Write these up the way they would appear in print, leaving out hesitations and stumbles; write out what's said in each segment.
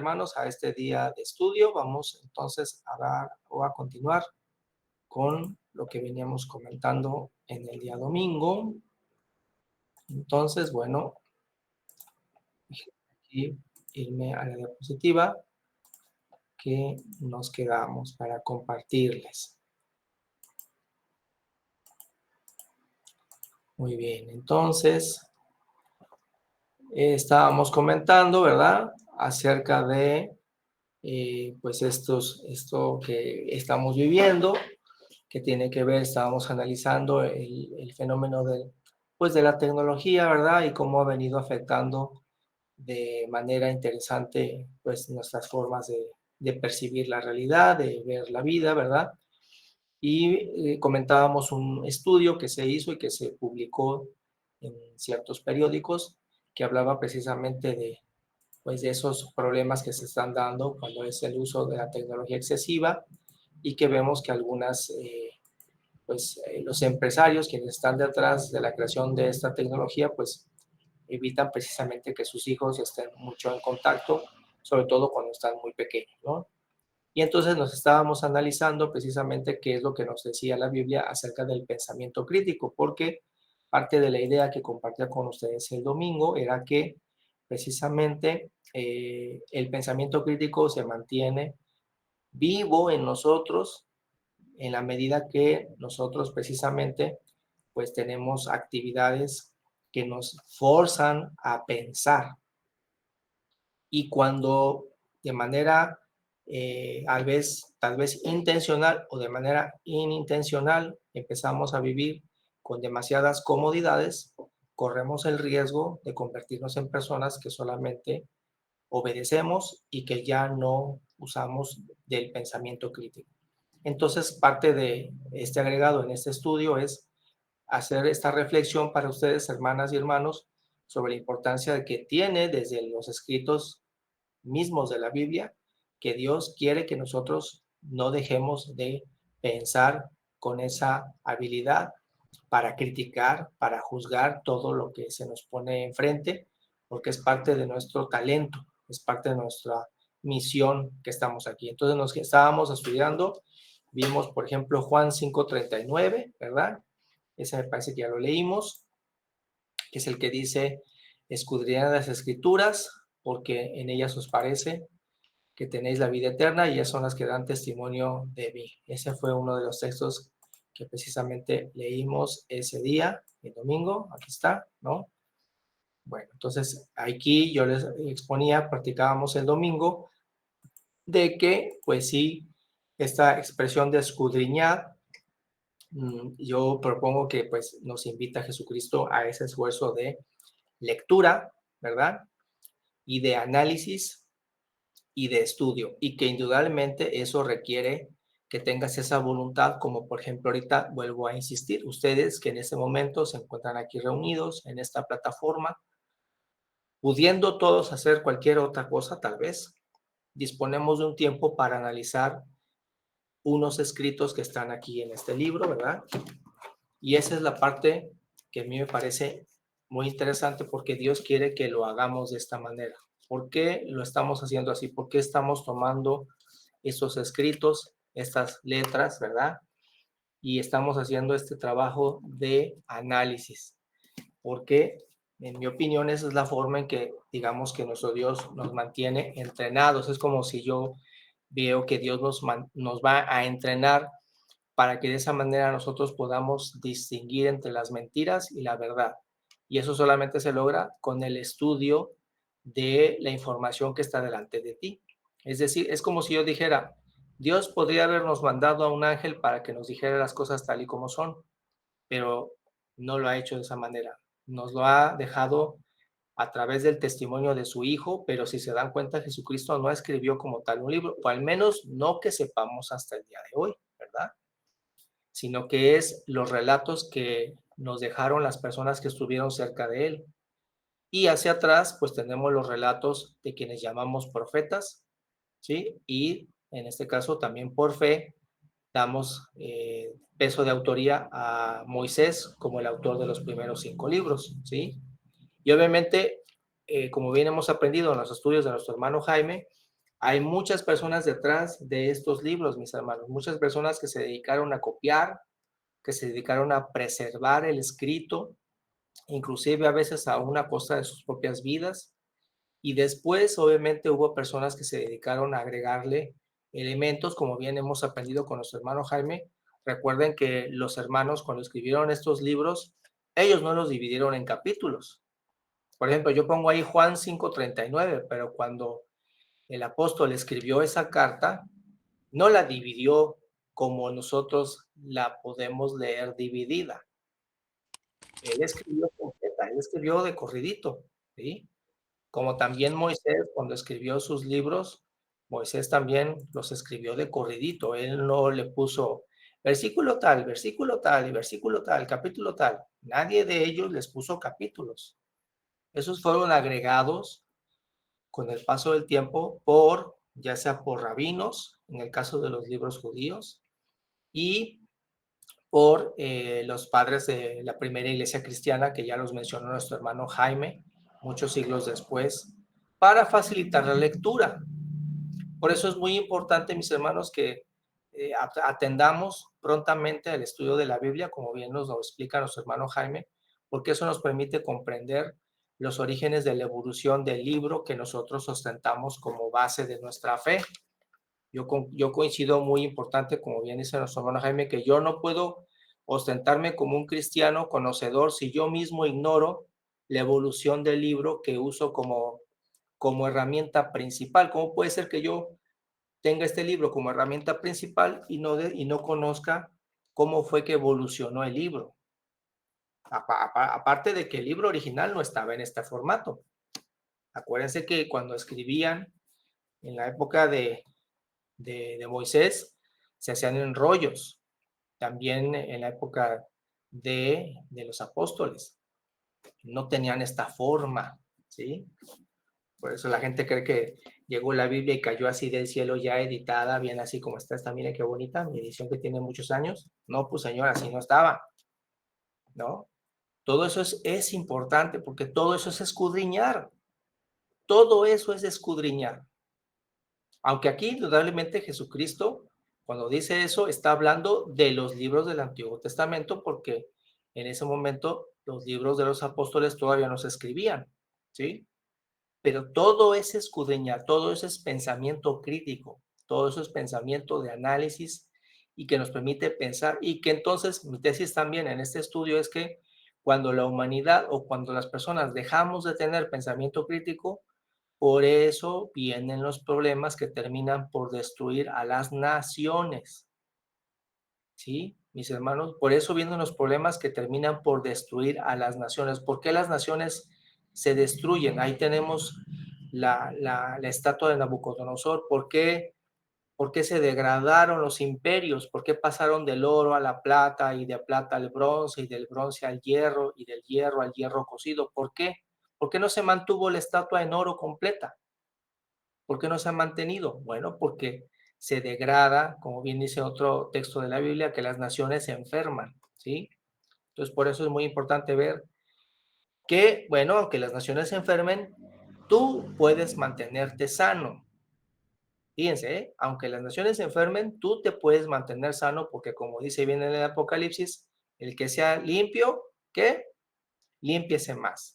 hermanos, a este día de estudio. Vamos entonces a dar o a continuar con lo que veníamos comentando en el día domingo. Entonces, bueno, aquí irme a la diapositiva que nos quedamos para compartirles. Muy bien, entonces estábamos comentando, ¿verdad? Acerca de pues esto que estamos viviendo, que tiene que ver, estábamos analizando el fenómeno pues de la tecnología, ¿verdad? Y cómo ha venido afectando de manera interesante pues nuestras formas de percibir la realidad, de ver la vida, ¿verdad? Y comentábamos un estudio que se hizo y que se publicó en ciertos periódicos que hablaba precisamente pues, de esos problemas que se están dando cuando es el uso de la tecnología excesiva y que vemos que los empresarios quienes están detrás de la creación de esta tecnología, pues evitan precisamente que sus hijos estén mucho en contacto, sobre todo cuando están muy pequeños, ¿no? Y entonces nos estábamos analizando precisamente qué es lo que nos decía la Biblia acerca del pensamiento crítico, porque parte de la idea que compartía con ustedes el domingo era que precisamente el pensamiento crítico se mantiene vivo en nosotros en la medida que nosotros precisamente pues tenemos actividades que nos forzan a pensar. Y cuando de manera tal vez intencional o de manera inintencional empezamos a vivir con demasiadas comodidades, corremos el riesgo de convertirnos en personas que solamente obedecemos y que ya no usamos del pensamiento crítico. Entonces, parte de este agregado en este estudio es hacer esta reflexión para ustedes, hermanas y hermanos, sobre la importancia de que tiene desde los escritos mismos de la Biblia, que Dios quiere que nosotros no dejemos de pensar con esa habilidad para criticar, para juzgar todo lo que se nos pone enfrente, porque es parte de nuestro talento, es parte de nuestra misión que estamos aquí. Entonces nos estábamos estudiando, vimos por ejemplo Juan 5:39, ¿verdad? Ese me parece que ya lo leímos, que es el que dice, escudriñad las escrituras, porque en ellas os parece que tenéis la vida eterna y ellas son las que dan testimonio de mí. Ese fue uno de los textos que precisamente leímos ese día, el domingo, aquí está, ¿no? Bueno, entonces aquí yo les exponía, practicábamos el domingo, de que, pues sí, esta expresión de escudriñar, yo propongo que pues nos invita a Jesucristo a ese esfuerzo de lectura, ¿verdad? Y de análisis y de estudio, y que indudablemente eso requiere que tengas esa voluntad, como por ejemplo ahorita vuelvo a insistir, ustedes que en este momento se encuentran aquí reunidos en esta plataforma, pudiendo todos hacer cualquier otra cosa, tal vez, disponemos de un tiempo para analizar unos escritos que están aquí en este libro, ¿verdad? Y esa es la parte que a mí me parece muy interesante porque Dios quiere que lo hagamos de esta manera. ¿Por qué lo estamos haciendo así? ¿Por qué estamos tomando estos escritos, estas letras, ¿verdad? Y estamos haciendo este trabajo de análisis? Porque, en mi opinión, esa es la forma en que, digamos, que nuestro Dios nos mantiene entrenados. Es como si yo veo que Dios nos va a entrenar para que de esa manera nosotros podamos distinguir entre las mentiras y la verdad. Y eso solamente se logra con el estudio de la información que está delante de ti. Es decir, es como si yo dijera, Dios podría habernos mandado a un ángel para que nos dijera las cosas tal y como son, pero no lo ha hecho de esa manera. Nos lo ha dejado a través del testimonio de su Hijo, pero si se dan cuenta, Jesucristo no escribió como tal un libro, o al menos no que sepamos hasta el día de hoy, ¿verdad? Sino que es los relatos que nos dejaron las personas que estuvieron cerca de él. Y hacia atrás, pues tenemos los relatos de quienes llamamos profetas, ¿sí? Y en este caso también por fe damos peso de autoría a Moisés como el autor de los primeros 5 libros, ¿sí? Y obviamente, como bien hemos aprendido en los estudios de nuestro hermano Jaime, Hay muchas personas detrás de estos libros, mis hermanos, muchas personas que se dedicaron a copiar, que se dedicaron a preservar el escrito, inclusive a veces a una costa de sus propias vidas. Y después, obviamente, hubo personas que se dedicaron a agregarle elementos, como bien hemos aprendido con nuestro hermano Jaime. Recuerden que los hermanos, cuando escribieron estos libros, ellos no los dividieron en capítulos. Por ejemplo, yo pongo ahí Juan 5:39, pero cuando el apóstol escribió esa carta, no la dividió como nosotros la podemos leer dividida. Él escribió completa, él escribió de corridito, ¿sí? Como también Moisés, cuando escribió sus libros, Moisés también los escribió de corridito. Él no le puso versículo tal y versículo tal, capítulo tal. Nadie de ellos les puso capítulos. Esos fueron agregados con el paso del tiempo por, ya sea por rabinos, en el caso de los libros judíos, y por los padres de la primera iglesia cristiana, que ya los mencionó nuestro hermano Jaime, muchos siglos después, para facilitar la lectura. Por eso es muy importante, mis hermanos, que atendamos prontamente al estudio de la Biblia, como bien nos lo explica nuestro hermano Jaime, porque eso nos permite comprender los orígenes de la evolución del libro que nosotros ostentamos como base de nuestra fe. Yo coincido muy importante, como bien dice nuestro hermano Jaime, que yo no puedo ostentarme como un cristiano conocedor si yo mismo ignoro la evolución del libro que uso como herramienta principal. ¿Cómo puede ser que yo tenga este libro como herramienta principal y no conozca cómo fue que evolucionó el libro? Aparte de que el libro original no estaba en este formato. Acuérdense que cuando escribían en la época de Moisés, se hacían en rollos. También en la época de los apóstoles. No tenían esta forma, ¿sí? Por eso la gente cree que llegó la Biblia y cayó así del cielo ya editada, bien así como está esta, mire qué bonita, mi edición que tiene muchos años. No, pues señora, así no estaba, ¿no? Todo eso es importante porque todo eso es escudriñar. Todo eso es escudriñar. Aunque aquí, indudablemente, Jesucristo, cuando dice eso, está hablando de los libros del Antiguo Testamento, porque en ese momento los libros de los apóstoles todavía no se escribían, ¿sí? Pero todo es escudriñar, todo eso es pensamiento crítico, todo eso es pensamiento de análisis y que nos permite pensar. Y que entonces, mi tesis también en este estudio es que cuando la humanidad o cuando las personas dejamos de tener pensamiento crítico, por eso vienen los problemas que terminan por destruir a las naciones, ¿sí? Mis hermanos, por eso vienen los problemas que terminan por destruir a las naciones. ¿Por qué las naciones se destruyen? Ahí tenemos la estatua de Nabucodonosor. ¿Por qué se degradaron los imperios? ¿Por qué pasaron del oro a la plata y de plata al bronce y del bronce al hierro y del hierro al hierro cocido? ¿Por qué? ¿Por qué no se mantuvo la estatua en oro completa? ¿Por qué no se ha mantenido? Bueno, porque se degrada, como bien dice otro texto de la Biblia, que las naciones se enferman, ¿sí? Entonces, por eso es muy importante ver que, bueno, aunque las naciones se enfermen, tú puedes mantenerte sano. Fíjense, ¿eh? Aunque las naciones se enfermen, tú te puedes mantener sano porque, como dice bien en el Apocalipsis, el que sea limpio, ¿qué? Límpiese más.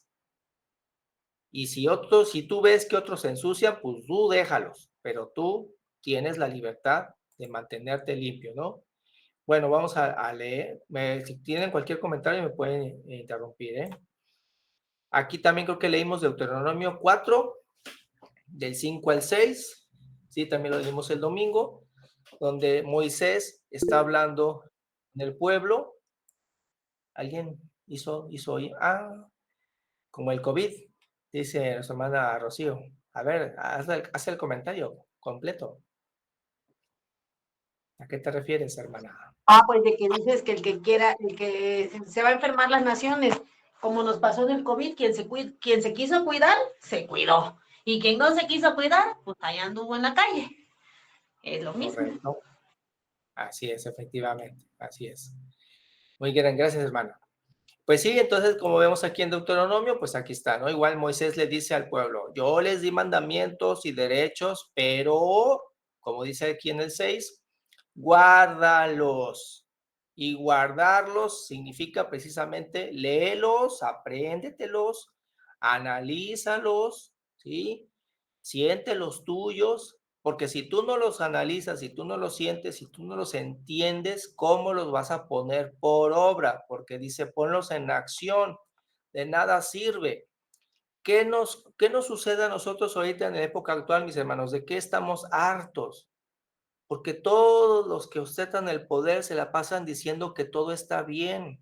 Y si tú ves que otros se ensucian, pues tú déjalos, pero tú tienes la libertad de mantenerte limpio, ¿no? Bueno, vamos a leer. Si tienen cualquier comentario me pueden interrumpir, ¿eh? Aquí también creo que leímos Deuteronomio 4, del 5 al 6. Sí, también lo leímos el domingo, donde Moisés está hablando en el pueblo. ¿Alguien hizo oír? Ah, como el COVID, dice nuestra hermana Rocío. A ver, haz el comentario completo. ¿A qué te refieres, hermana? Ah, pues de que dices que el que quiera, el que se va a enfermar las naciones, como nos pasó en el COVID, quien se quiso cuidar, se cuidó. Y quien no se quiso cuidar, pues allá anduvo en la calle. Es lo mismo. Correcto. Así es, efectivamente. Así es. Muy bien, gracias, hermana. Pues sí, entonces como vemos aquí en Deuteronomio, pues aquí está, ¿no? Igual Moisés le dice al pueblo, yo les di mandamientos y derechos, pero, como dice aquí en el 6, guárdalos. Y guardarlos significa precisamente léelos, apréndetelos, analízalos, ¿sí? Siente los tuyos, porque si tú no los analizas, si tú no los sientes, si tú no los entiendes, ¿cómo los vas a poner por obra? Porque dice, ponlos en acción, de nada sirve. ¿Qué nos sucede a nosotros ahorita en la época actual, mis hermanos? ¿De qué estamos hartos? Porque todos los que ostentan el poder se la pasan diciendo que todo está bien.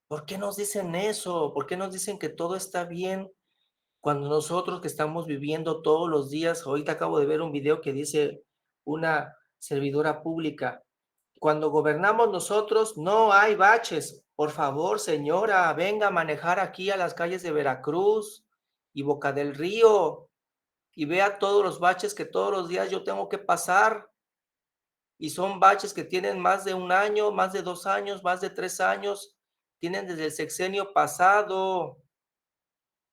¿Por qué nos dicen eso? ¿Por qué nos dicen que todo está bien? Cuando nosotros que estamos viviendo todos los días, ahorita acabo de ver un video que dice una servidora pública, cuando gobernamos nosotros no hay baches. Por favor, señora, venga a manejar aquí a las calles de Veracruz y Boca del Río y vea todos los baches que todos los días yo tengo que pasar. Y son baches que tienen más de un año, más de 2 años, más de 3 años, tienen desde el sexenio pasado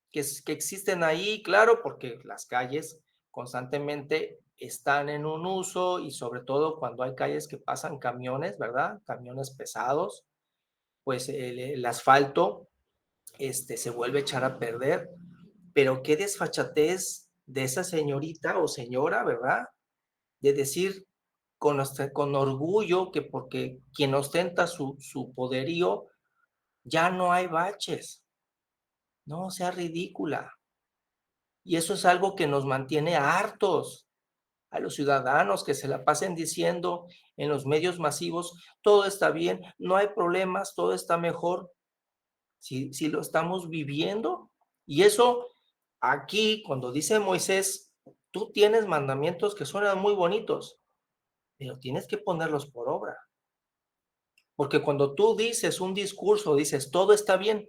que existen ahí, claro, porque las calles constantemente están en un uso y sobre todo cuando hay calles que pasan camiones, ¿verdad? Camiones pesados, pues el asfalto se vuelve a echar a perder. Pero qué desfachatez de esa señorita o señora, ¿verdad? De decir con orgullo que porque quien ostenta su poderío ya no hay baches. No sea ridícula. Y eso es algo que nos mantiene hartos a los ciudadanos que se la pasen diciendo en los medios masivos, todo está bien, no hay problemas, todo está mejor, si lo estamos viviendo. Y eso aquí, cuando dice Moisés, tú tienes mandamientos que suenan muy bonitos, pero tienes que ponerlos por obra. Porque cuando tú dices un discurso, dices, todo está bien,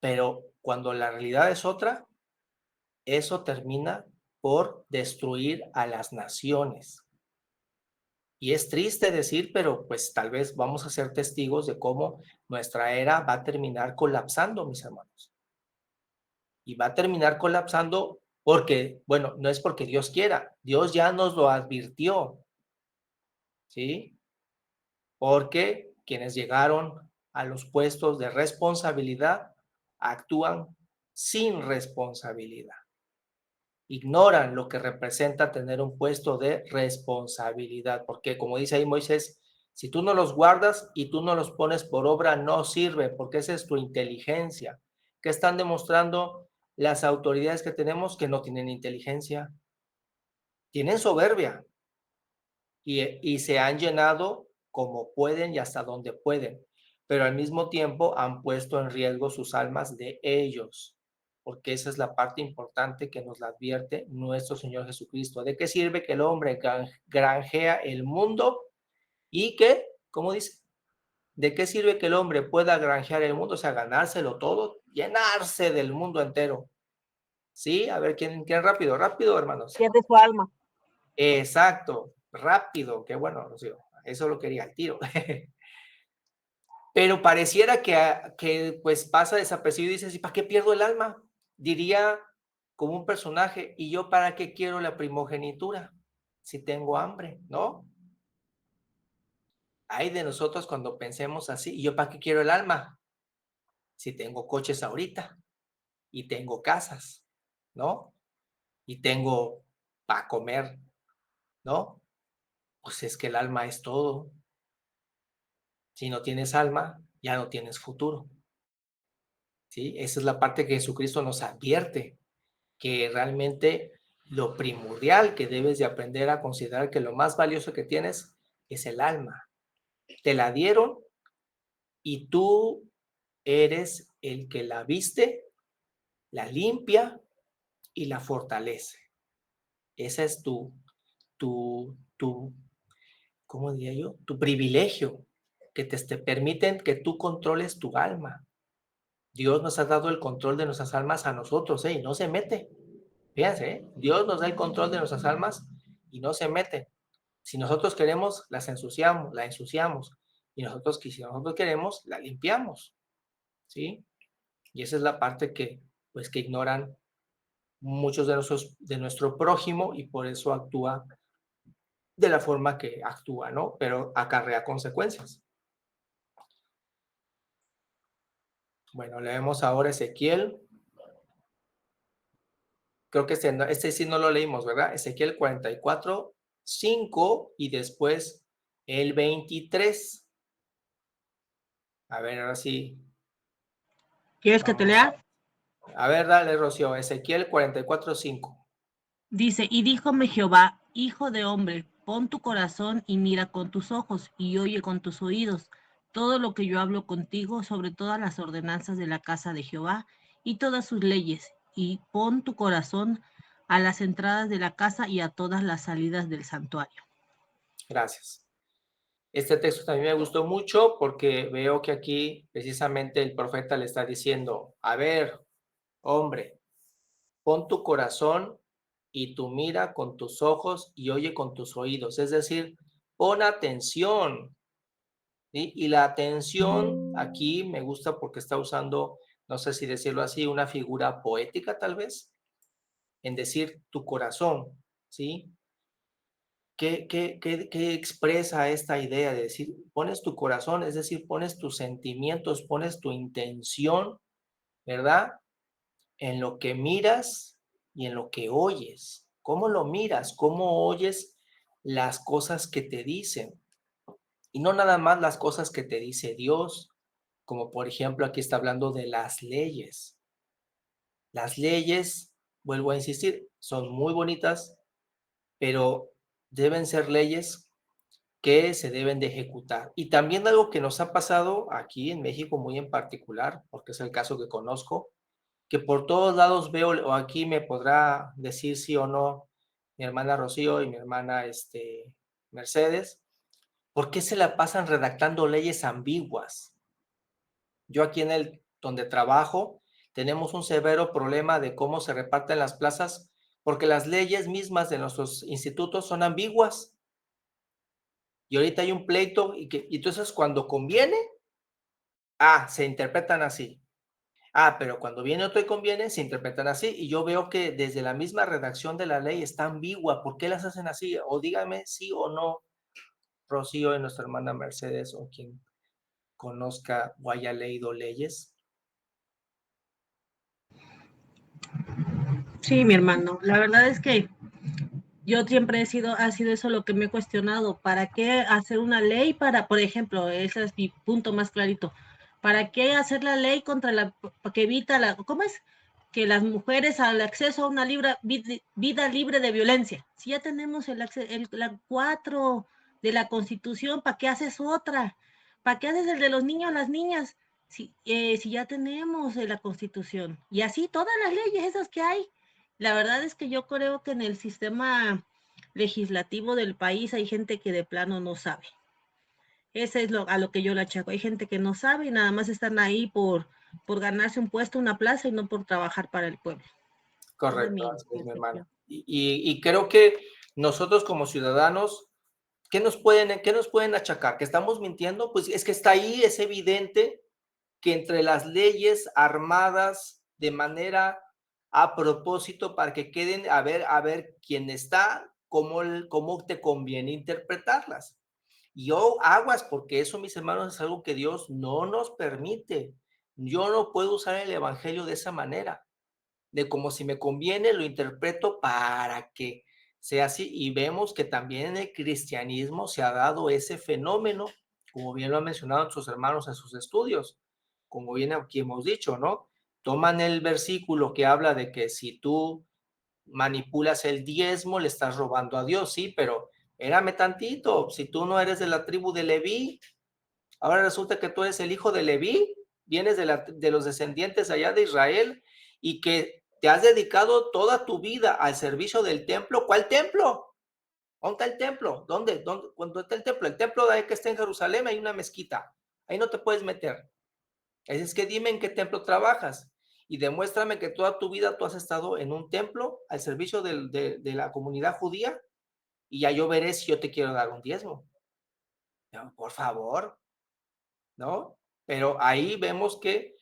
pero cuando la realidad es otra, eso termina por destruir a las naciones. Y es triste decir, pero pues tal vez vamos a ser testigos de cómo nuestra era va a terminar colapsando, mis hermanos. Y va a terminar colapsando porque, bueno, no es porque Dios quiera, Dios ya nos lo advirtió, ¿sí? Porque quienes llegaron a los puestos de responsabilidad actúan sin responsabilidad. Ignoran lo que representa tener un puesto de responsabilidad, porque como dice ahí Moisés, si tú no los guardas y tú no los pones por obra, no sirve, porque esa es tu inteligencia. ¿Qué están demostrando las autoridades que tenemos? Que no tienen inteligencia, tienen soberbia y se han llenado como pueden y hasta donde pueden, pero al mismo tiempo han puesto en riesgo sus almas de ellos, porque esa es la parte importante que nos la advierte nuestro Señor Jesucristo. ¿De qué sirve que el hombre granjea el mundo y que, ¿cómo dice? ¿De qué sirve que el hombre pueda granjear el mundo? O sea, ganárselo todo, llenarse del mundo entero. ¿Sí? A ver, ¿quién rápido? Rápido, hermanos. Pierde su alma. Exacto, rápido, qué bueno, Rocío. Eso lo quería al tiro. Pero pareciera que pues pasa desapercibido y dices, ¿y para qué pierdo el alma? Diría como un personaje, ¿y yo para qué quiero la primogenitura? Si tengo hambre, ¿no? Hay de nosotros cuando pensemos así, ¿y yo para qué quiero el alma? Si tengo coches ahorita y tengo casas, ¿no? Y tengo para comer, ¿no? Pues es que el alma es todo. Si no tienes alma, ya no tienes futuro. ¿Sí? Esa es la parte que Jesucristo nos advierte, que realmente lo primordial que debes de aprender a considerar que lo más valioso que tienes es el alma. Te la dieron y tú eres el que la viste, la limpia y la fortalece. Esa es tu ¿cómo diría yo? Tu privilegio, que te permiten que tú controles tu alma. Dios nos ha dado el control de nuestras almas a nosotros, y no se mete. Fíjense, Dios nos da el control de nuestras almas y no se mete. Si nosotros queremos, la ensuciamos. y nosotros, si nosotros queremos, la limpiamos, ¿sí? Y esa es la parte que, pues, que ignoran muchos de nuestro prójimo y por eso actúa de la forma que actúa, ¿no? Pero acarrea consecuencias. Bueno, leemos ahora Ezequiel. Creo que este sí no lo leímos, ¿verdad? Ezequiel 44, 5 y después el 23. A ver, ahora sí. ¿Quieres que te Vamos lea? a ver, dale, Rocío. Ezequiel 44, 5. Dice, y díjome Jehová, hijo de hombre, pon tu corazón y mira con tus ojos y oye con tus oídos todo lo que yo hablo contigo sobre todas las ordenanzas de la casa de Jehová y todas sus leyes, y pon tu corazón a las entradas de la casa y a todas las salidas del santuario. Gracias. Este texto también me gustó mucho porque veo que aquí precisamente el profeta le está diciendo, a ver, hombre, pon tu corazón y tu mira con tus ojos y oye con tus oídos. Es decir, pon atención. ¿Sí? Y la atención aquí me gusta porque está usando, no sé si decirlo así, una figura poética tal vez, en decir tu corazón, ¿sí? ¿Qué expresa esta idea de decir, pones tu corazón, es decir, pones tus sentimientos, pones tu intención, ¿verdad? En lo que miras y en lo que oyes. ¿Cómo lo miras? ¿Cómo oyes las cosas que te dicen? Y no nada más las cosas que te dice Dios, como por ejemplo aquí está hablando de las leyes. Las leyes, vuelvo a insistir, son muy bonitas, pero deben ser leyes que se deben de ejecutar. Y también algo que nos ha pasado aquí en México muy en particular, porque es el caso que conozco, que por todos lados veo, o aquí me podrá decir sí o no mi hermana Rocío y mi hermana Mercedes, ¿por qué se la pasan redactando leyes ambiguas? Yo aquí donde trabajo tenemos un severo problema de cómo se reparten las plazas porque las leyes mismas de nuestros institutos son ambiguas y ahorita hay un pleito y entonces cuando conviene, se interpretan así. Pero cuando viene otro y conviene, se interpretan así y yo veo que desde la misma redacción de la ley está ambigua. ¿Por qué las hacen así? O dígame sí o no, Rocío y nuestra hermana Mercedes o quien conozca o haya leído leyes. Sí, mi hermano, la verdad es que yo siempre ha sido eso lo que me he cuestionado. ¿Para qué hacer una ley para, por ejemplo, ese es mi punto más clarito? ¿Para qué hacer la ley contra que evita ¿cómo es? Que las mujeres al acceso a una vida libre de violencia. Si ya tenemos la 4 de la Constitución, ¿para qué haces otra? ¿Para qué haces el de los niños, las niñas? Si ya tenemos la Constitución. Y así todas las leyes esas que hay. La verdad es que yo creo que en el sistema legislativo del país hay gente que de plano no sabe. Ese es a lo que yo le achaco. Hay gente que no sabe y nada más están ahí por ganarse un puesto, una plaza y no por trabajar para el pueblo. Esa es Correcto, mi así es, mi hermana. percepción. Y creo que nosotros como ciudadanos, ¿qué nos pueden achacar? ¿Que estamos mintiendo? Pues es que está ahí, es evidente que entre las leyes armadas de manera a propósito para que queden a ver quién está, cómo te conviene interpretarlas. Y aguas, porque eso, mis hermanos, es algo que Dios no nos permite. Yo no puedo usar el evangelio de esa manera, de como si me conviene, lo interpreto para que sea así. Y vemos que también en el cristianismo se ha dado ese fenómeno, como bien lo han mencionado nuestros hermanos en sus estudios, como bien aquí hemos dicho, ¿no? Toman el versículo que habla de que si tú manipulas el diezmo, le estás robando a Dios, sí, pero érame tantito, si tú no eres de la tribu de Leví, ahora resulta que tú eres el hijo de Leví, vienes de los descendientes allá de Israel y que te has dedicado toda tu vida al servicio del templo. ¿Cuál templo? ¿Dónde está el templo? ¿Dónde está el templo? El templo de ahí que está en Jerusalén, hay una mezquita. Ahí no te puedes meter. Es que dime en qué templo trabajas y demuéstrame que toda tu vida tú has estado en un templo al servicio de la comunidad judía y ya yo veré si yo te quiero dar un diezmo. Por favor, ¿no? Pero ahí vemos que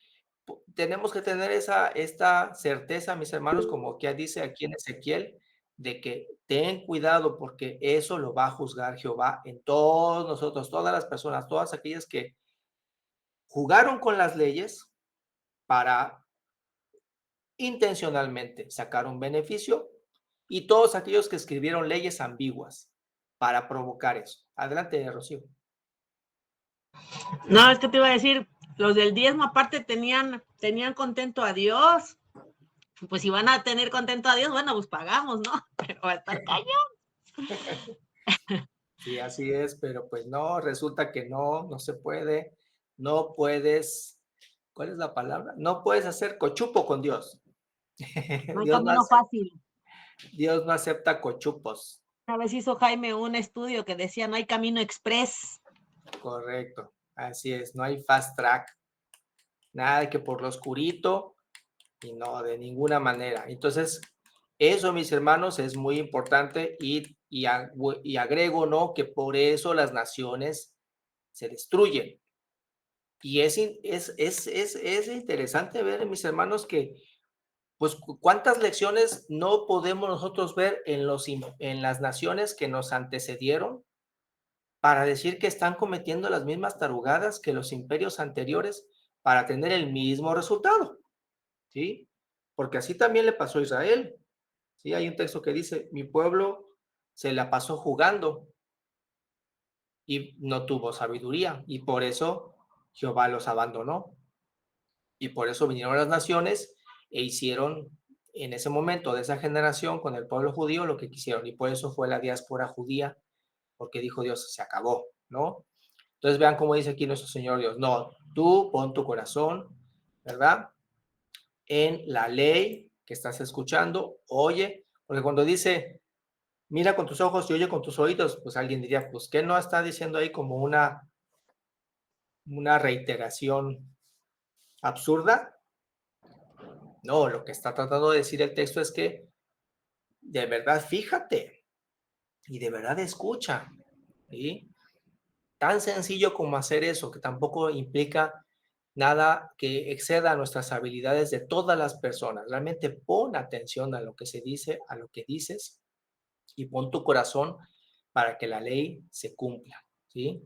tenemos que tener esta certeza, mis hermanos, como que dice aquí en Ezequiel, de que ten cuidado porque eso lo va a juzgar Jehová en todos nosotros, todas las personas, todas aquellas que jugaron con las leyes para intencionalmente sacar un beneficio y todos aquellos que escribieron leyes ambiguas para provocar eso. Adelante, Rocío. No, es que te iba a decir, los del diezmo aparte tenían contento a Dios. Pues si van a tener contento a Dios, bueno, pues pagamos, ¿no? Pero va a estar cañón. Sí, así es, pero pues no, resulta que no se puede, no puedes, ¿cuál es la palabra? No puedes hacer cochupo con Dios. No hay Dios no, camino fácil. Dios no acepta cochupos. Una vez hizo Jaime un estudio que decía, no hay camino express. Correcto, así es, no hay fast track, nada de que por lo oscurito y no, de ninguna manera. Entonces, eso, mis hermanos, es muy importante y agrego, ¿no? Que por eso las naciones se destruyen. Y es interesante ver, mis hermanos, que pues cuántas lecciones no podemos nosotros ver en las naciones que nos antecedieron para decir que están cometiendo las mismas tarugadas que los imperios anteriores para tener el mismo resultado, ¿sí? Porque así también le pasó a Israel, ¿sí? Hay un texto que dice, mi pueblo se la pasó jugando y no tuvo sabiduría y por eso Jehová los abandonó. Y por eso vinieron las naciones e hicieron en ese momento de esa generación con el pueblo judío lo que quisieron. Y por eso fue la diáspora judía, porque dijo Dios, se acabó, ¿no? Entonces vean cómo dice aquí nuestro Señor Dios. No, tú pon tu corazón, ¿verdad? En la ley que estás escuchando, oye, porque cuando dice, mira con tus ojos y oye con tus oídos, pues alguien diría, pues, ¿qué no está diciendo ahí como una reiteración absurda? No, lo que está tratando de decir el texto es que de verdad fíjate y de verdad escucha. ¿Sí? Tan sencillo como hacer eso, que tampoco implica nada que exceda nuestras habilidades de todas las personas. Realmente pon atención a lo que se dice, a lo que dices y pon tu corazón para que la ley se cumpla. ¿Sí?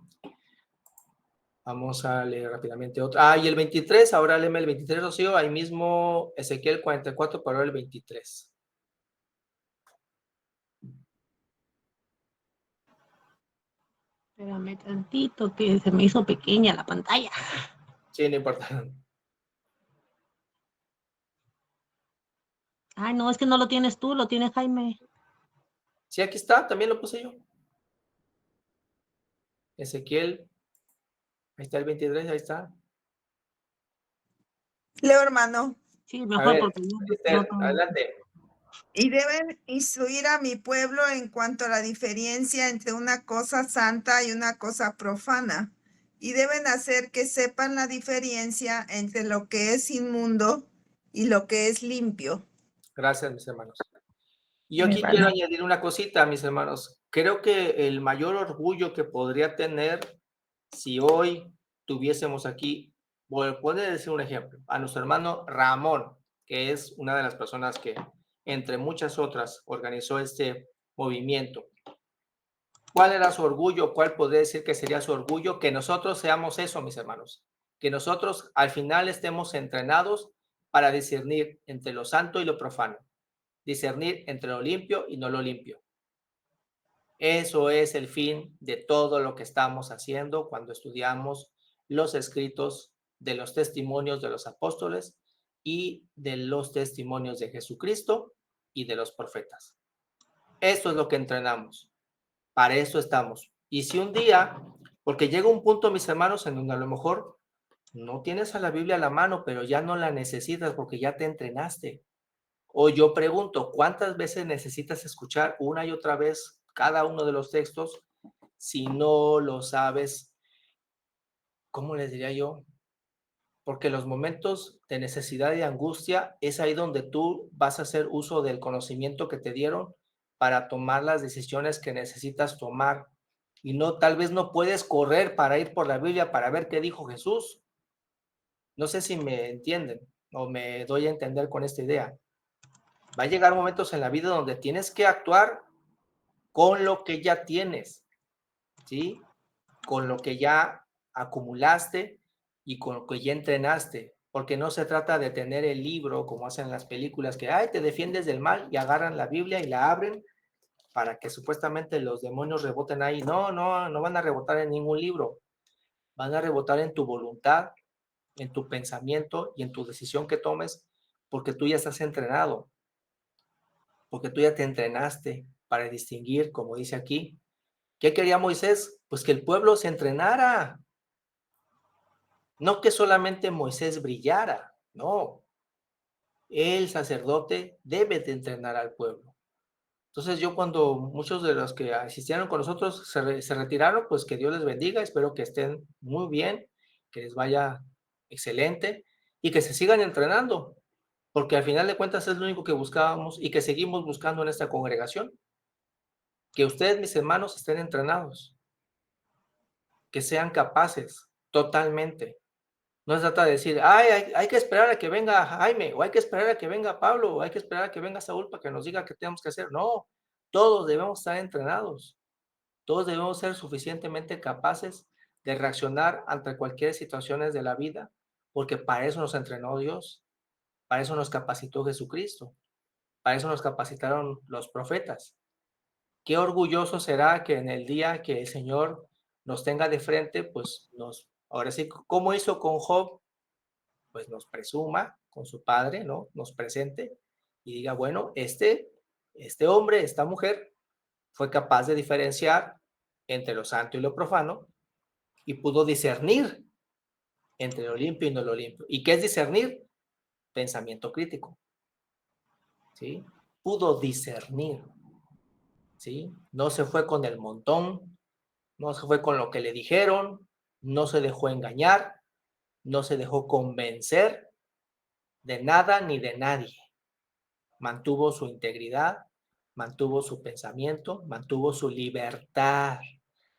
Vamos a leer rápidamente otro. Ah, y el 23, ahora léeme el 23, Rocío, ahí mismo Ezequiel 44, pero el 23. Espérame tantito, que se me hizo pequeña la pantalla. Sí, no importa. Ay, no, es que no lo tienes tú, lo tiene Jaime. Sí, aquí está, también lo puse yo. Ezequiel, ahí está el 23, ahí está. Leo, hermano. Sí, A mejor ver, porque yo no Esther, tengo. adelante. Y deben instruir a mi pueblo en cuanto a la diferencia entre una cosa santa y una cosa profana. Y deben hacer que sepan la diferencia entre lo que es inmundo y lo que es limpio. Gracias, mis hermanos. Y yo Mi aquí quiero hermano. añadir una cosita, mis hermanos. Creo que el mayor orgullo que podría tener si hoy tuviésemos aquí, voy a decir un ejemplo, a nuestro hermano Ramón, que es una de las personas que, entre muchas otras, organizó este movimiento. ¿Cuál era su orgullo? ¿Cuál podría decir que sería su orgullo? Que nosotros seamos eso, mis hermanos. Que nosotros al final estemos entrenados para discernir entre lo santo y lo profano. Discernir entre lo limpio y no lo limpio. Eso es el fin de todo lo que estamos haciendo cuando estudiamos los escritos de los testimonios de los apóstoles y de los testimonios de Jesucristo y de los profetas. Esto es lo que entrenamos. Para eso estamos. Y si un día, porque llega un punto, mis hermanos, en donde a lo mejor no tienes a la Biblia a la mano, pero ya no la necesitas porque ya te entrenaste. O yo pregunto, ¿cuántas veces necesitas escuchar una y otra vez cada uno de los textos si no lo sabes? ¿Cómo les diría yo? Porque los momentos de necesidad y angustia es ahí donde tú vas a hacer uso del conocimiento que te dieron para tomar las decisiones que necesitas tomar y no, tal vez no puedes correr para ir por la Biblia para ver qué dijo Jesús. No sé si me entienden o me doy a entender con esta idea. Va a llegar momentos en la vida donde tienes que actuar con lo que ya tienes, ¿sí? Con lo que ya acumulaste y con lo que ya entrenaste, porque no se trata de tener el libro como hacen las películas que, ay, te defiendes del mal y agarran la Biblia y la abren para que supuestamente los demonios reboten ahí. No, no, no van a rebotar en ningún libro, van a rebotar en tu voluntad, en tu pensamiento y en tu decisión que tomes, porque tú ya estás entrenado, porque tú ya te entrenaste para distinguir, como dice aquí. ¿Qué quería Moisés? Pues que el pueblo se entrenara, no que solamente Moisés brillara, no. El sacerdote debe de entrenar al pueblo. Entonces yo cuando muchos de los que asistieron con nosotros se retiraron, pues que Dios les bendiga, espero que estén muy bien, que les vaya excelente y que se sigan entrenando, porque al final de cuentas es lo único que buscábamos y que seguimos buscando en esta congregación, que ustedes, mis hermanos, estén entrenados, que sean capaces totalmente. No se trata de decir, ay, hay que esperar a que venga Jaime, o hay que esperar a que venga Pablo, o hay que esperar a que venga Saúl para que nos diga qué tenemos que hacer. No, todos debemos estar entrenados, todos debemos ser suficientemente capaces de reaccionar ante cualquier situaciones de la vida, porque para eso nos entrenó Dios, para eso nos capacitó Jesucristo, para eso nos capacitaron los profetas. Qué orgulloso será que en el día que el Señor nos tenga de frente, pues ahora sí, como hizo con Job, pues nos presuma con su padre, ¿no? Nos presente y diga, bueno, este hombre, esta mujer, fue capaz de diferenciar entre lo santo y lo profano y pudo discernir entre lo limpio y no lo limpio. ¿Y qué es discernir? Pensamiento crítico, ¿sí? Pudo discernir, ¿sí? No se fue con el montón, no se fue con lo que le dijeron, no se dejó engañar, no se dejó convencer de nada ni de nadie. Mantuvo su integridad, mantuvo su pensamiento, mantuvo su libertad,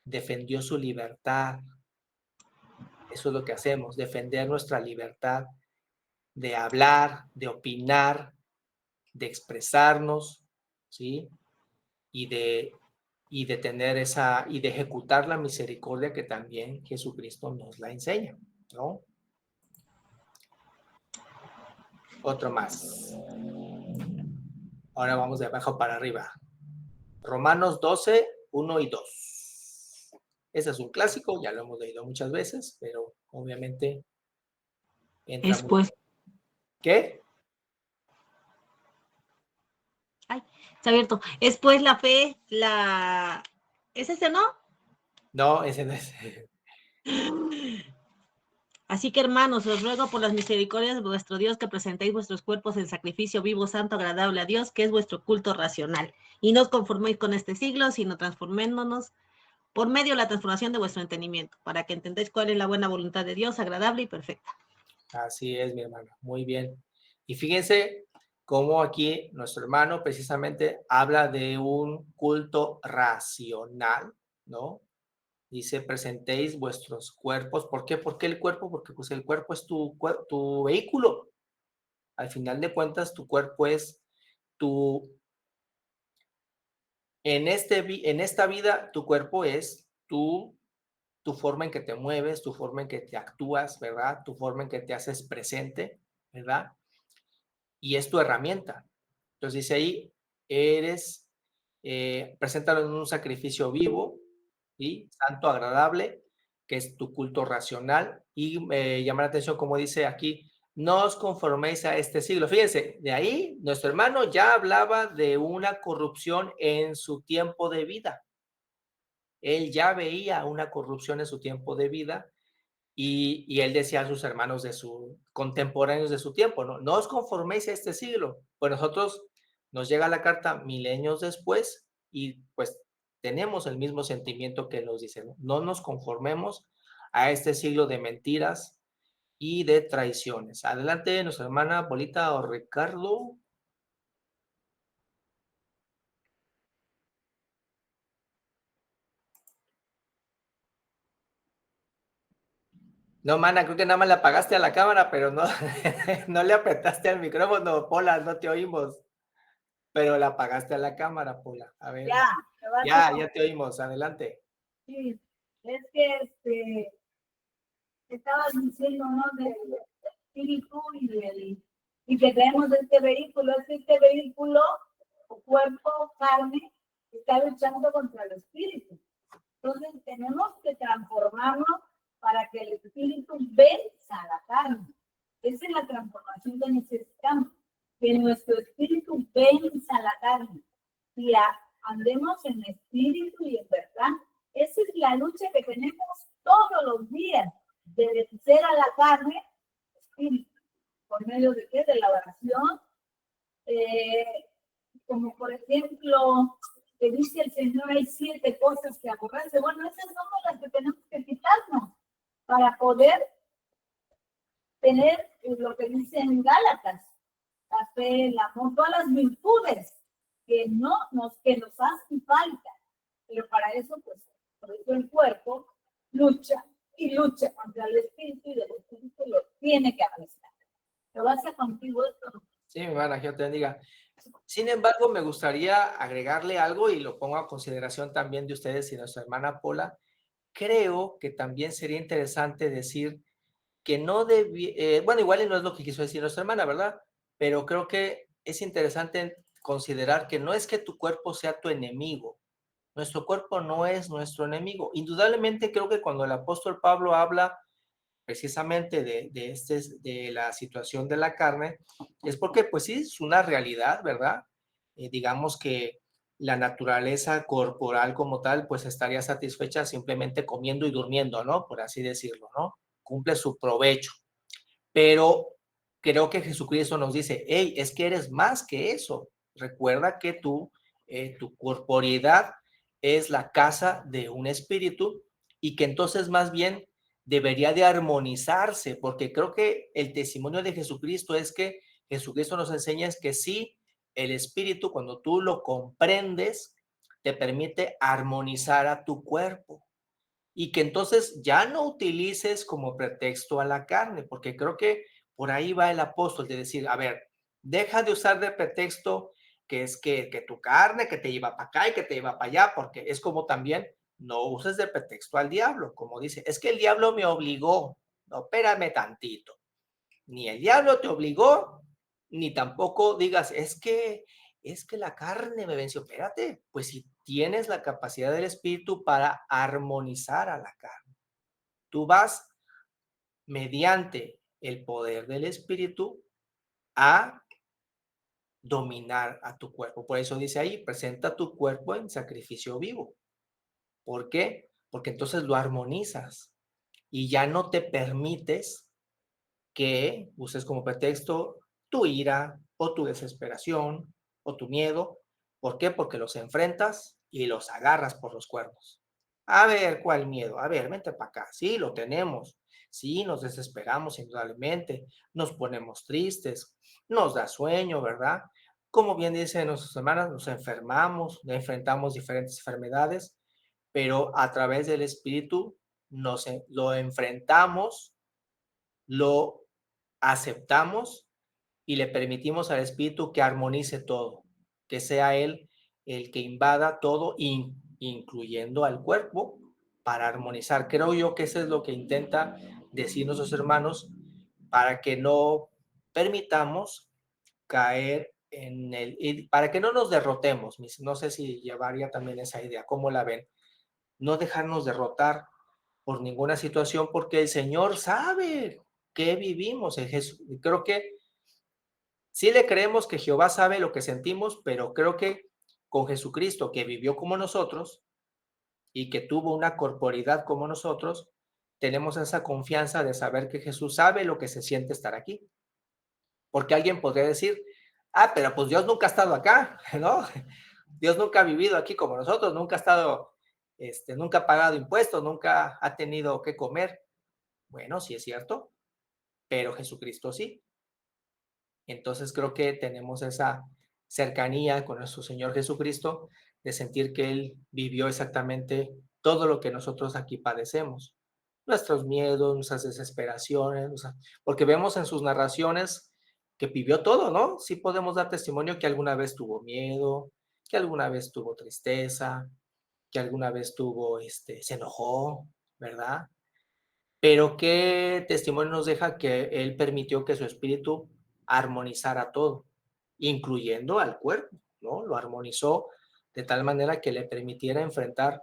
defendió su libertad. Eso es lo que hacemos, defender nuestra libertad de hablar, de opinar, de expresarnos, ¿sí? Y de tener y de ejecutar la misericordia que también Jesucristo nos la enseña, ¿no? Otro más. Ahora vamos de abajo para arriba. Romanos 12, 1 y 2. Ese es un clásico, ya lo hemos leído muchas veces, pero obviamente entra Es pues, ¿Qué? ay, está abierto. Es pues la fe, ¿es ese, no? No, ese no es. Así que, hermanos, os ruego por las misericordias de vuestro Dios que presentéis vuestros cuerpos en sacrificio vivo, santo, agradable a Dios, que es vuestro culto racional. Y no os conforméis con este siglo, sino transformémonos por medio de la transformación de vuestro entendimiento, para que entendáis cuál es la buena voluntad de Dios, agradable y perfecta. Así es, mi hermano. Muy bien. Y fíjense cómo aquí nuestro hermano precisamente habla de un culto racional, ¿no? Dice, presentéis vuestros cuerpos. ¿Por qué? ¿Por qué el cuerpo? Porque pues el cuerpo es tu vehículo. Al final de cuentas, tu cuerpo es tu... En esta vida, tu cuerpo es tu forma en que te mueves, tu forma en que te actúas, ¿verdad? Tu forma en que te haces presente, ¿verdad? Y es tu herramienta. Entonces dice ahí, preséntalo en un sacrificio vivo, ¿sí? Santo, agradable, que es tu culto racional. Y llama la atención, como dice aquí, no os conforméis a este siglo. Fíjense, de ahí nuestro hermano ya hablaba de una corrupción en su tiempo de vida. Él ya veía una corrupción en su tiempo de vida y él decía a sus hermanos contemporáneos de su tiempo, ¿no? No os conforméis a este siglo. Pues nosotros nos llega la carta milenios después y pues tenemos el mismo sentimiento que nos dice, ¿no? No nos conformemos a este siglo de mentiras y de traiciones. Adelante, nuestra hermana Polita o Ricardo. No, mana, creo que nada más le apagaste a la cámara, pero no, no le apretaste al micrófono, Pola, no te oímos. Pero le apagaste a la cámara, Pola. A ver. Ya, me vas a Ya te oímos, adelante. compartir. Es que estabas diciendo, ¿no? Del espíritu y que tenemos este vehículo. Es que este vehículo, o cuerpo, carne, está luchando contra el espíritu. Entonces tenemos que transformarnos para que el espíritu venza a la carne. Esa es la transformación que necesitamos, que nuestro espíritu venza a la carne y andemos en espíritu y en verdad. Esa es la lucha que tenemos todos los días, de vencer a la carne, espíritu. ¿Por medio de qué? De la oración. Como por ejemplo, que dice el Señor, hay 7 cosas que aborrece. Bueno, esas son las que tenemos que quitarnos para poder tener lo que dice en Gálatas, la fe, el amor, todas las virtudes que nos hacen falta. Pero para eso, pues, por eso el cuerpo lucha y lucha contra el espíritu, y el espíritu lo tiene que arrestar. ¿Te vas a contigo esto? Sí, mi hermana, que te bendiga. Sin embargo, me gustaría agregarle algo y lo pongo a consideración también de ustedes y de nuestra hermana Pola. Creo que también sería interesante decir que no debía, bueno, igual y no es lo que quiso decir nuestra hermana, ¿verdad? Pero creo que es interesante considerar que no es que tu cuerpo sea tu enemigo. Nuestro cuerpo no es nuestro enemigo. Indudablemente creo que cuando el apóstol Pablo habla precisamente de la situación de la carne, es porque pues sí, es una realidad, ¿verdad? Digamos que la naturaleza corporal como tal, pues estaría satisfecha simplemente comiendo y durmiendo, ¿no? Por así decirlo, ¿no? Cumple su provecho. Pero creo que Jesucristo nos dice, hey, es que eres más que eso. Recuerda que tu corporeidad es la casa de un espíritu y que entonces más bien debería de armonizarse, porque creo que el testimonio de Jesucristo es que Jesucristo nos enseña es que sí, el espíritu, cuando tú lo comprendes, te permite armonizar a tu cuerpo y que entonces ya no utilices como pretexto a la carne, porque creo que por ahí va el apóstol de decir, a ver, deja de usar de pretexto que es que tu carne, que te lleva para acá y que te lleva para allá, porque es como también no uses de pretexto al diablo, como dice, es que el diablo me obligó, no, espérame tantito, ni el diablo te obligó, ni tampoco digas, es que la carne me venció. Espérate, pues si tienes la capacidad del espíritu para armonizar a la carne, tú vas mediante el poder del espíritu a dominar a tu cuerpo. Por eso dice ahí, presenta tu cuerpo en sacrificio vivo. ¿Por qué? Porque entonces lo armonizas y ya no te permites que uses como pretexto tu ira o tu desesperación o tu miedo. ¿Por qué? Porque los enfrentas y los agarras por los cuernos. A ver, ¿cuál miedo? A ver, vente para acá. Sí, lo tenemos. Sí, nos desesperamos indudablemente, nos ponemos tristes, nos da sueño, ¿verdad? Como bien dicen nuestras hermanas, nos enfermamos, enfrentamos diferentes enfermedades, pero a través del Espíritu lo enfrentamos, lo aceptamos y le permitimos al Espíritu que armonice todo, que sea Él el que invada todo, incluyendo al cuerpo, para armonizar. Creo yo que eso es lo que intenta decir nuestros hermanos para que no permitamos caer para que no nos derrotemos. No sé si llevaría también esa idea, ¿cómo la ven? No dejarnos derrotar por ninguna situación, porque el Señor sabe que vivimos en Jesús. Creo que sí le creemos que Jehová sabe lo que sentimos, pero creo que con Jesucristo, que vivió como nosotros y que tuvo una corporidad como nosotros, tenemos esa confianza de saber que Jesús sabe lo que se siente estar aquí. Porque alguien podría decir, pero pues Dios nunca ha estado acá, ¿no? Dios nunca ha vivido aquí como nosotros, nunca ha estado, nunca ha pagado impuestos, nunca ha tenido que comer. Bueno, sí es cierto, pero Jesucristo sí. Entonces creo que tenemos esa cercanía con nuestro Señor Jesucristo de sentir que Él vivió exactamente todo lo que nosotros aquí padecemos. nuestros miedos, nuestras desesperaciones, porque vemos en sus narraciones que vivió todo, ¿no? Sí podemos dar testimonio que alguna vez tuvo miedo, que alguna vez tuvo tristeza, que alguna vez tuvo, se enojó, ¿verdad? Pero qué testimonio nos deja que él permitió que su espíritu armonizara todo, incluyendo al cuerpo, ¿no? Lo armonizó de tal manera que le permitiera enfrentar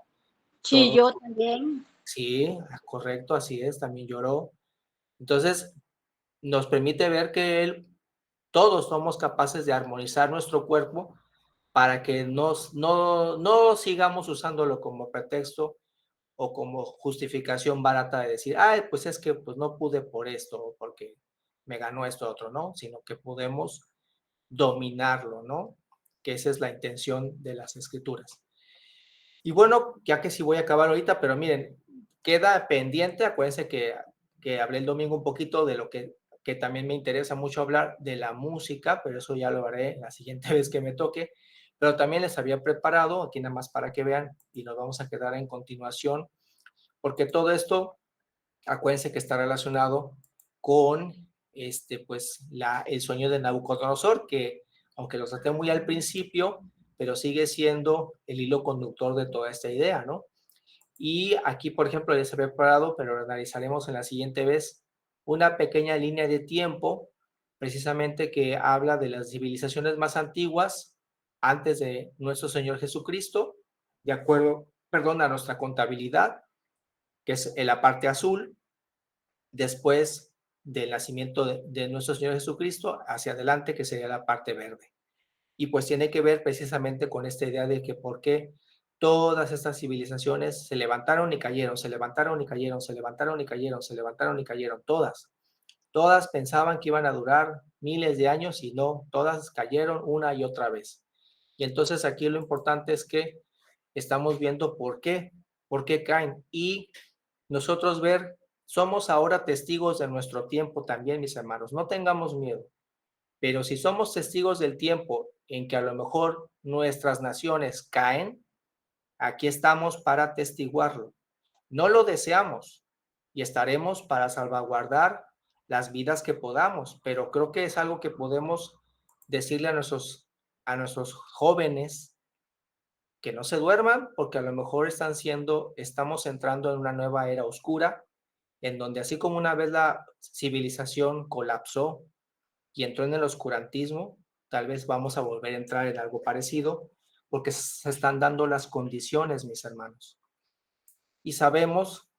Sí, todo. yo también. Sí, correcto, así es, también lloró. Entonces, nos permite ver que todos somos capaces de armonizar nuestro cuerpo para que no sigamos usándolo como pretexto o como justificación barata de decir, ay, pues es que pues no pude por esto, o porque me ganó esto otro, ¿no? Sino que podemos dominarlo, ¿no? Que esa es la intención de las escrituras. Y bueno, ya que sí voy a acabar ahorita, pero miren, queda pendiente, acuérdense que hablé el domingo un poquito de lo que también me interesa mucho hablar de la música, pero eso ya lo haré la siguiente vez que me toque. Pero también les había preparado, aquí nada más para que vean, y nos vamos a quedar en continuación, porque todo esto, acuérdense que está relacionado con pues el sueño de Nabucodonosor, que aunque lo traté muy al principio, pero sigue siendo el hilo conductor de toda esta idea, ¿no? Y aquí, por ejemplo, ya se había preparado, pero lo analizaremos en la siguiente vez, una pequeña línea de tiempo, precisamente que habla de las civilizaciones más antiguas, antes de nuestro Señor Jesucristo, de acuerdo, perdón, a nuestra contabilidad, que es en la parte azul, después del nacimiento de nuestro Señor Jesucristo, hacia adelante, que sería la parte verde. Y pues tiene que ver precisamente con esta idea de que por qué todas estas civilizaciones se levantaron y cayeron, se levantaron y cayeron, se levantaron y cayeron, se levantaron y cayeron, todas. Todas pensaban que iban a durar miles de años y no, todas cayeron una y otra vez. Y entonces aquí lo importante es que estamos viendo por qué caen. Y nosotros ver, somos ahora testigos de nuestro tiempo también, mis hermanos. No tengamos miedo. Pero si somos testigos del tiempo en que a lo mejor nuestras naciones caen, aquí estamos para atestiguarlo. No lo deseamos y estaremos para salvaguardar las vidas que podamos, pero creo que es algo que podemos decirle a nuestros jóvenes que no se duerman, porque a lo mejor estamos entrando en una nueva era oscura, en donde así como una vez la civilización colapsó y entró en el oscurantismo, tal vez vamos a volver a entrar en algo parecido, porque se están dando las condiciones, mis hermanos. Y sabemos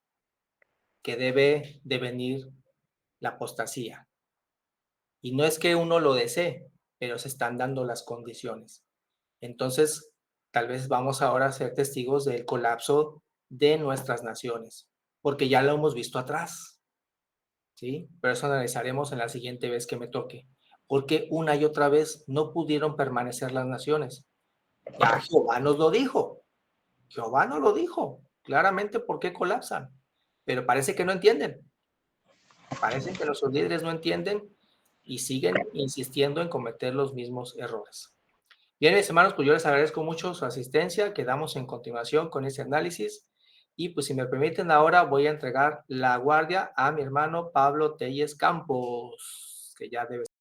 que debe de venir la apostasía. Y no es que uno lo desee, pero se están dando las condiciones. Entonces, tal vez vamos ahora a ser testigos del colapso de nuestras naciones, porque ya lo hemos visto atrás, ¿sí? Pero eso analizaremos en la siguiente vez que me toque. Porque una y otra vez no pudieron permanecer las naciones. Ya Jehová nos lo dijo. Jehová nos lo dijo claramente por qué colapsan. Pero parece que no entienden. Parece que nuestros líderes no entienden y siguen insistiendo en cometer los mismos errores. Bien, mis hermanos, pues yo les agradezco mucho su asistencia. Quedamos en continuación con ese análisis. Y pues si me permiten ahora voy a entregar la guardia a mi hermano Pablo Telles Campos, que ya debe